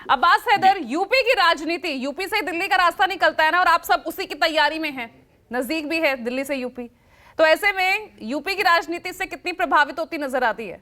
Abbas Haider, UP की राजनीति, UP से दिल्ली का रास्ता निकलता है ना, और आप सब उसी की तैयारी में हैं, नजदीक भी है दिल्ली से यूपी। तो ऐसे में यूपी की राजनीति से कितनी प्रभावित होती नजर आती है?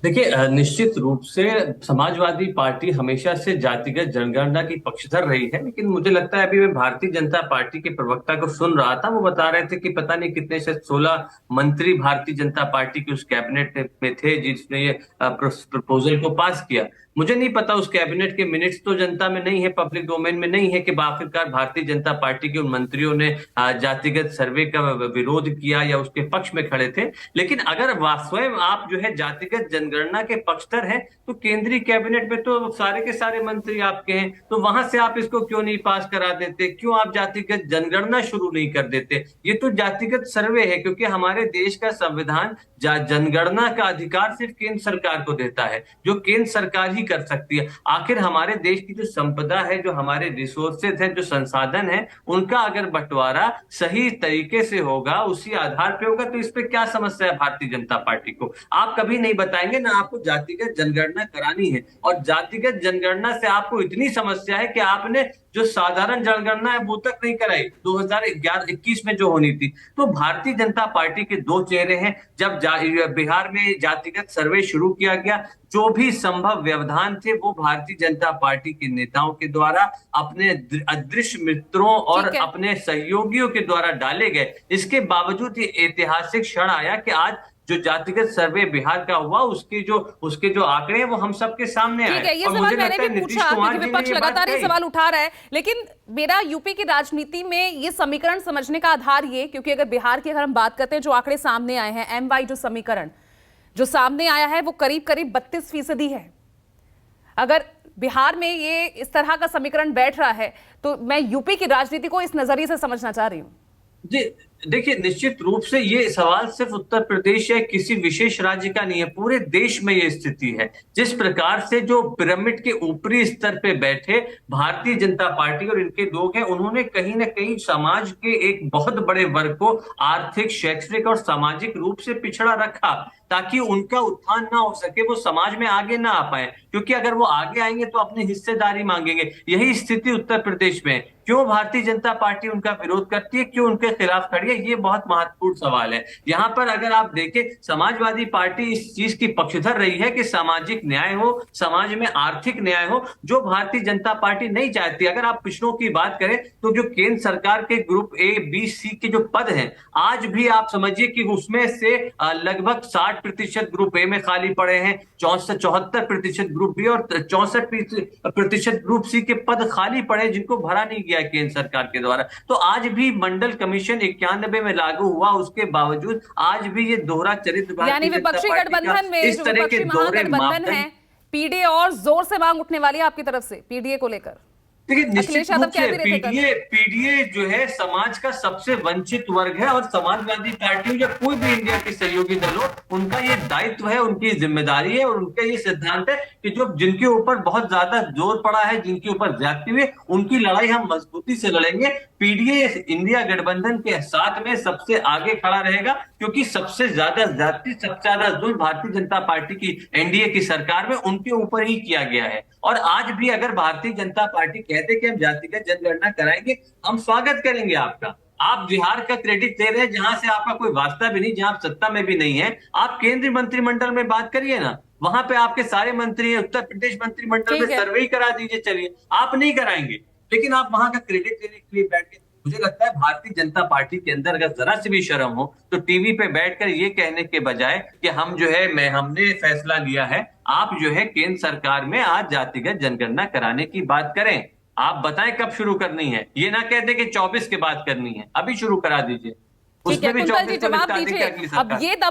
देखिए, निश्चित रूप से समाजवादी पार्टी हमेशा से जातिगत जनगणना की पक्षधर रही है। लेकिन मुझे लगता है, अभी मैं भारतीय जनता पार्टी के प्रवक्ता को सुन रहा था, वो बता रहे थे कि पता नहीं कितने से 16 मंत्री भारतीय जनता पार्टी के उस कैबिनेट में थे जिसने ये प्रपोजल को पास किया। मुझे नहीं पता, उस कैबिनेट के मिनट्स तो जनता में नहीं है, पब्लिक डोमेन में नहीं है, कि आखिरकार भारतीय जनता पार्टी के उन मंत्रियों ने जातिगत सर्वे का विरोध किया या उसके पक्ष में खड़े थे। लेकिन अगर स्वयं आप जो है जातिगत जनगणना के पक्षधर हैं, तो केंद्रीय कैबिनेट में तो सारे के सारे मंत्री आपके हैं, तो वहां से आप इसको क्यों नहीं पास करा देते? क्यों आप जातिगत जनगणना शुरू नहीं कर देते? ये तो जातिगत सर्वे है, क्योंकि हमारे देश का संविधान जनगणना का अधिकार सिर्फ केंद्र सरकार को देता है, जो केंद्र सरकार ही कर सकती है। आखिर हमारे देश की जो संपदा है, जो हमारे रिसोर्सेज हैं, जो संसाधन है, उनका अगर बंटवारा सही तरीके से होगा, उसी आधार पे होगा, तो इस पे क्या समस्या है भारतीय जनता पार्टी को? आप कभी नहीं बताएंगे ना आपको जातिगत जनगणना करानी है, और जातिगत जनगणना से आपको इतनी समस्या है कि आपने जो साधारण जनगणना है वो तक नहीं कराई 2011-21 में जो होनी थी। तो भारतीय जनता पार्टी के दो चेहरे हैं। जब बिहार में जातिगत सर्वे शुरू किया गया, जो भी संभव व्यवधान थे वो भारतीय जनता पार्टी के नेताओं के द्वारा, अपने अदृश्य मित्रों और ठीक है। अपने सहयोगियों के द्वारा डाले गए। इसके बावजूद ये ऐतिहासिक क्षण आया कि आज जो जातिगत सर्वे बिहार का हुआ, उसके जो आंकड़े हैं वो हम सबके सामने ठीक आए। है, ये और सवाल मुझे मैंने लगता भी है नीतीश पूछा कुमार क्योंकि जी ने विपक्ष ये बात लगातार ये कही। सवाल उठा रहा है। लेकिन मेरा यूपी की राजनीति में ये समीकरण समझने का आधार ये, क्योंकि अगर बिहार की अगर हम बात करते हैं, जो आंकड़े सामने आए हैं, MY जो समीकरण जो सामने आया है वो करीब करीब 32% है। अगर बिहार में ये इस तरह का समीकरण बैठ रहा है, तो मैं यूपी की राजनीति को इस नजरिए से समझना चाह रही हूं। जी, देखिए, निश्चित रूप से ये सवाल सिर्फ उत्तर प्रदेश या किसी विशेष राज्य का नहीं है, पूरे देश में ये स्थिति है। जिस प्रकार से जो पिरामिड के ऊपरी स्तर पे बैठे भारतीय जनता पार्टी और इनके लोग हैं, उन्होंने कहीं ना कहीं समाज के एक बहुत बड़े वर्ग को आर्थिक, शैक्षणिक और सामाजिक रूप से पिछड़ा रखा, ताकि उनका उत्थान ना हो सके, वो समाज में आगे ना आ पाए। क्योंकि अगर वो आगे आएंगे तो अपनी हिस्सेदारी मांगेंगे। यही स्थिति उत्तर प्रदेश में है। क्यों भारतीय जनता पार्टी उनका विरोध करती है, क्यों उनके खिलाफ खड़ी है, ये बहुत महत्वपूर्ण सवाल है। यहाँ पर अगर आप देखें, समाजवादी पार्टी इस चीज की पक्षधर रही है कि सामाजिक न्याय हो, समाज में आर्थिक न्याय हो, जो भारतीय जनता पार्टी नहीं चाहती। अगर आप पिछड़ों की बात करें, तो जो केंद्र सरकार के ग्रुप A, B, C के जो पद हैं, आज भी आप समझिए कि उसमें से लगभग 60% ग्रुप ए में खाली पड़े हैं, 74% ग्रुप बी और 64% ग्रुप सी के पद खाली पड़े, जिनको भरा नहीं गया केंद्र सरकार के द्वारा। तो आज भी मंडल कमीशन 91 में लागू हुआ, उसके बावजूद आज भी ये दोहरा चरित्र यानी भारतीय जनता विपक्षी पार्टी का गठबंधन में, इस जो तरह के विपक्षी दोहरे महागठबंधन है, मापदंड। पीडीए और जोर से मांग उठने वाली है आपकी तरफ से पीडीए को लेकर। देखिए, अखिलेश निश्चित यादव रूप कह से भी रहे थे कल। पीडीए जो है समाज का सबसे वंचित वर्ग है, और समाजवादी पार्टी हो या कोई भी इंडिया की सहयोगी दल हो, उनका ये दायित्व है, उनकी जिम्मेदारी है, और उनका ये सिद्धांत है कि जो जिनके ऊपर बहुत ज्यादा जोर पड़ा है, जिनके ऊपर ज्यादती हुई, उनकी लड़ाई हम मजबूती से लड़ेंगे। पीडीए इंडिया गठबंधन के साथ में सबसे आगे खड़ा रहेगा, क्योंकि सबसे ज्यादा ज्यादती, सबसे ज्यादा जुल्म भारतीय जनता पार्टी की एनडीए की सरकार में उनके ऊपर ही किया गया है। और आज भी अगर भारतीय जनता पार्टी कहते कि हम जातिगत जनगणना कराएंगे, हम स्वागत करेंगे आपका। आप बिहार का क्रेडिट दे रहे हैं, जहां से आपका कोई वास्ता भी नहीं, जहां आप सत्ता में भी नहीं है। आप केंद्रीय मंत्रिमंडल में बात करिए ना, वहां पे आपके सारे मंत्री हैं। उत्तर प्रदेश मंत्रिमंडल में ठीक है। सर्वे ही करा दीजिए, चलिए। आप नहीं कराएंगे, लेकिन आप वहां का क्रेडिट लेने के लिए बैठ के, मुझे लगता है भारतीय जनता पार्टी के अंदर अगर जरा सी भी शर्म हो, तो टीवी पे बैठकर ये कहने के बजाय कि हम जो है, हमने फैसला लिया है, आप जो है केंद्र सरकार में आज जातिगत जनगणना कराने की बात करें। आप बताएं कब शुरू करनी है, ये ना कहते कि 24 के बाद करनी है, अभी शुरू करा दीजिए। ठीक है, उसमें भी कुंतल जी 24 को जवाब निपटा देंगे दीजिए। अगली अब सरकार। ये